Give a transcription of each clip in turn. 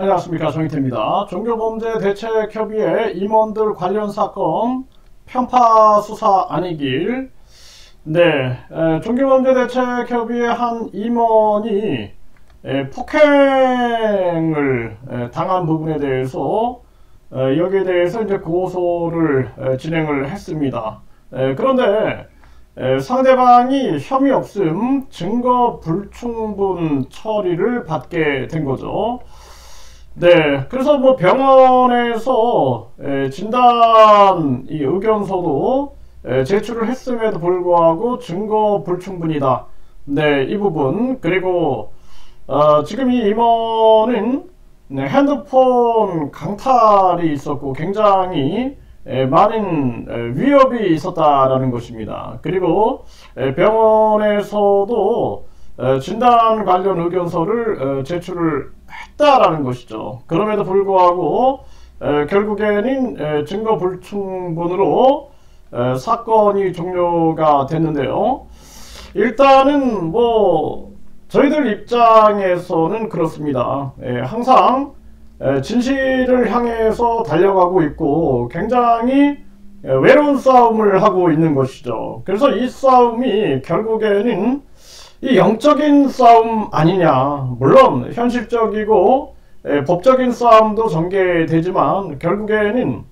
안녕하십니까, 정희태입니다. 종교범죄대책협의회 임원들 관련 사건 편파 수사 아니길. 종교범죄대책협의회 한 임원이 폭행을 당한 부분에 대해서 여기에 대해서 이제 고소를 진행을 했습니다. 그런데 상대방이 혐의 없음 증거 불충분 처리를 받게 된 거죠. 그래서 뭐 병원에서 진단 이 의견서도 제출을 했음에도 불구하고 증거 불충분이다. 이 부분. 그리고 지금 이 임원은 핸드폰 강탈이 있었고 굉장히 많은 위협이 있었다라는 것입니다. 그리고 병원에서도 진단 관련 의견서를 제출을 했다라는 것이죠. 그럼에도 불구하고 결국에는 증거 불충분으로 사건이 종료가 됐는데요. 일단은 뭐 저희들 입장에서는 그렇습니다. 항상 진실을 향해서 달려가고 있고 굉장히 외로운 싸움을 하고 있는 것이죠. 그래서 이 싸움이 결국에는 이 영적인 싸움 아니냐. 물론 현실적이고 법적인 싸움도 전개되지만 결국에는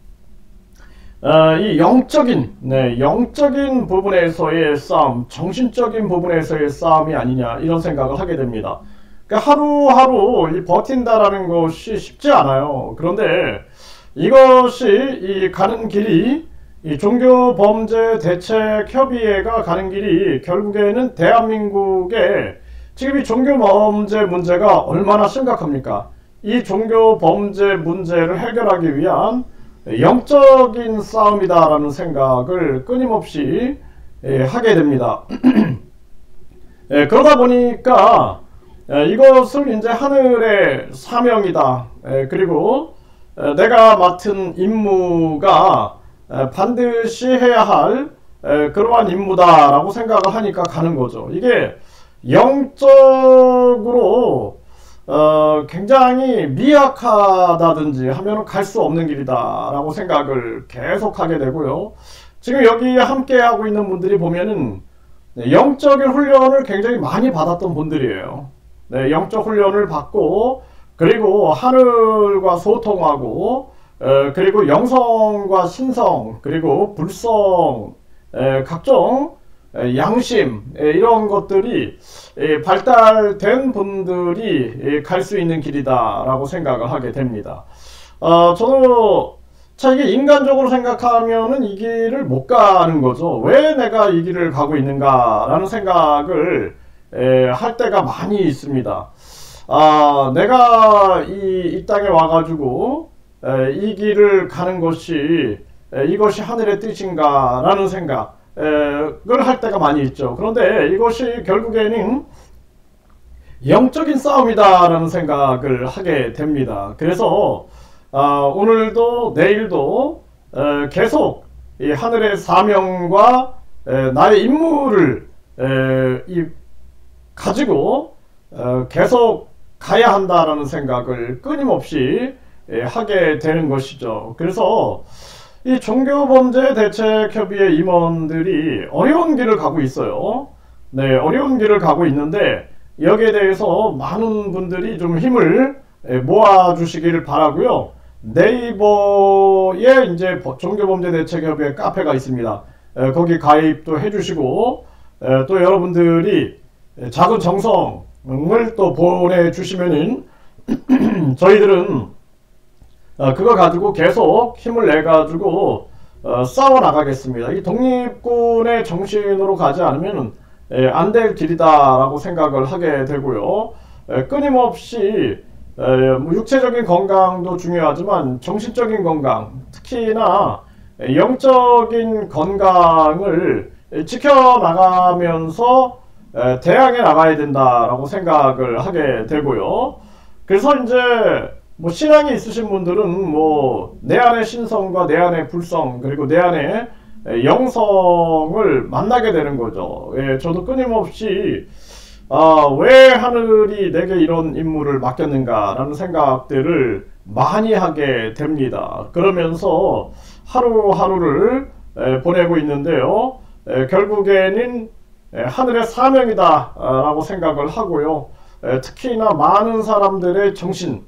이 영적인 부분에서의 싸움, 정신적인 부분에서의 싸움이 아니냐, 이런 생각을 하게 됩니다. 그러니까 하루하루 버틴다라는 것이 쉽지 않아요. 그런데 이것이 이 가는 길이, 이 종교범죄대책협의회가 가는 길이 결국에는 대한민국의 지금 이 종교범죄 문제가 얼마나 심각합니까? 이 종교범죄 문제를 해결하기 위한 영적인 싸움이다라는 생각을 끊임없이 하게 됩니다. 그러다 보니까 이것을 이제 하늘의 사명이다. 그리고 내가 맡은 임무가 반드시 해야 할 그러한 임무다라고 생각을 하니까 가는 거죠. 이게 영적으로 굉장히 미약하다든지 하면 갈 수 없는 길이다라고 생각을 계속 하게 되고요. 지금 여기 함께 하고 있는 분들이 보면은 영적인 훈련을 굉장히 많이 받았던 분들이에요. 영적 훈련을 받고, 그리고 하늘과 소통하고, 그리고 영성과 신성, 그리고 불성, 각종 양심, 이런 것들이 발달된 분들이 갈 수 있는 길이다 라고 생각을 하게 됩니다. 저도 이게 인간적으로 생각하면은 이 길을 못 가는 거죠. 왜 내가 이 길을 가고 있는가 라는 생각을 할 때가 많이 있습니다. 내가 이 땅에 와가지고 이 길을 가는 것이 이것이 하늘의 뜻인가 라는 생각을 할 때가 많이 있죠. 그런데 이것이 결국에는 영적인 싸움이다 라는 생각을 하게 됩니다. 그래서 오늘도 내일도 계속 이 하늘의 사명과 나의 임무를 가지고 계속 가야 한다라는 생각을 끊임없이 하게 되는 것이죠. 그래서 이 종교범죄대책협의회 임원들이 어려운 길을 가고 있어요. 어려운 길을 가고 있는데 여기에 대해서 많은 분들이 좀 힘을 모아 주시기를 바라고요. 네이버에 이제 종교범죄대책협의회 카페가 있습니다. 거기 가입도 해주시고, 또 여러분들이 작은 정성을 또 보내주시면은 저희들은 그거 가지고 계속 힘을 내가지고 싸워 나가겠습니다. 이 독립군의 정신으로 가지 않으면 안 될 길이다라고 생각을 하게 되고요. 끊임없이 육체적인 건강도 중요하지만 정신적인 건강, 특히나 영적인 건강을 지켜나가면서 대항해 나가야 된다라고 생각을 하게 되고요. 그래서 이제 뭐 신앙이 있으신 분들은 뭐 내 안의 신성과 내 안의 불성, 그리고 내 안의 영성을 만나게 되는 거죠. 저도 끊임없이 왜 하늘이 내게 이런 임무를 맡겼는가라는 생각들을 많이 하게 됩니다. 그러면서 하루하루를 보내고 있는데요. 결국에는 하늘의 사명이다 라고 생각을 하고요. 특히나 많은 사람들의 정신,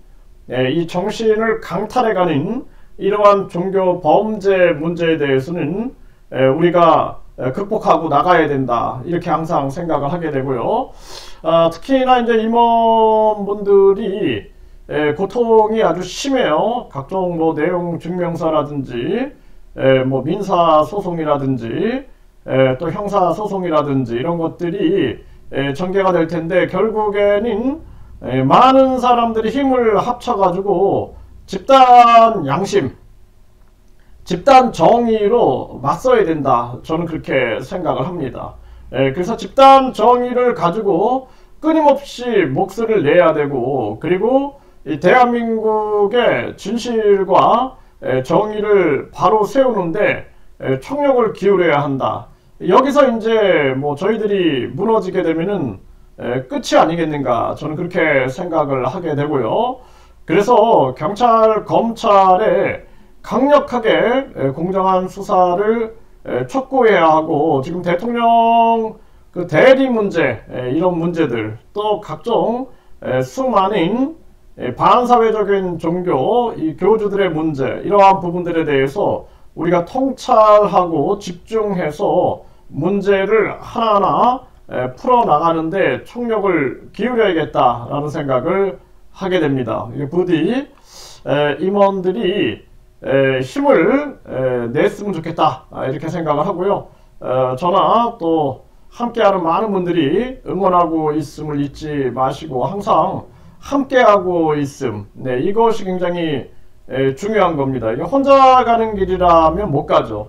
이 정신을 강탈해가는 이러한 종교 범죄 문제에 대해서는 우리가 극복하고 나가야 된다, 이렇게 항상 생각을 하게 되고요. 특히나 이제 임원분들이 고통이 아주 심해요. 각종 뭐 내용 증명서라든지 뭐 민사 소송이라든지 또 형사 소송이라든지 이런 것들이 전개가 될 텐데, 결국에는 많은 사람들이 힘을 합쳐가지고 집단 양심, 집단 정의로 맞서야 된다, 저는 그렇게 생각을 합니다. 그래서 집단 정의를 가지고 끊임없이 목소리를 내야 되고, 그리고 이 대한민국의 진실과 정의를 바로 세우는데 총력을 기울여야 한다. 여기서 이제 뭐 저희들이 무너지게 되면은 끝이 아니겠는가, 저는 그렇게 생각을 하게 되고요. 그래서 경찰, 검찰에 강력하게 공정한 수사를 촉구해야 하고, 지금 대통령 그 대리 문제, 이런 문제들, 또 각종 수많은 반사회적인 종교 이 교주들의 문제, 이러한 부분들에 대해서 우리가 통찰하고 집중해서 문제를 하나하나 풀어나가는데 총력을 기울여야겠다라는 생각을 하게 됩니다. 부디 임원들이 힘을 냈으면 좋겠다, 이렇게 생각을 하고요. 저나 또 함께하는 많은 분들이 응원하고 있음을 잊지 마시고 항상 함께하고 있음, 이것이 굉장히 중요한 겁니다. 이게 혼자 가는 길이라면 못 가죠.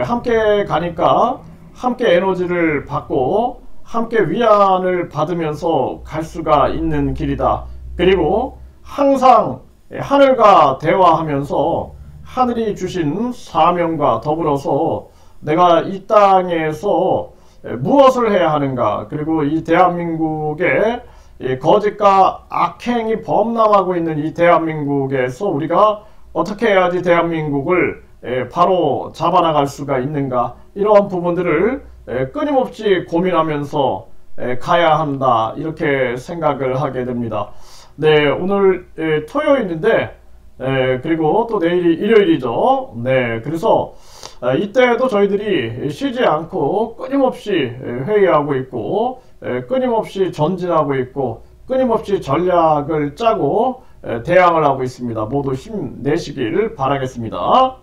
함께 가니까 함께 에너지를 받고 함께 위안을 받으면서 갈 수가 있는 길이다. 그리고 항상 하늘과 대화하면서 하늘이 주신 사명과 더불어서 내가 이 땅에서 무엇을 해야 하는가, 그리고 이 대한민국의 거짓과 악행이 범람하고 있는 이 대한민국에서 우리가 어떻게 해야지 대한민국을 바로 잡아나갈 수가 있는가, 이러한 부분들을 끊임없이 고민하면서 가야 한다, 이렇게 생각을 하게 됩니다. 네, 오늘 토요일인데 그리고 또 내일이 일요일이죠. 그래서 이때도 저희들이 쉬지 않고 끊임없이 회의하고 있고, 끊임없이 전진하고 있고, 끊임없이 전략을 짜고 대항을 하고 있습니다. 모두 힘내시길 바라겠습니다.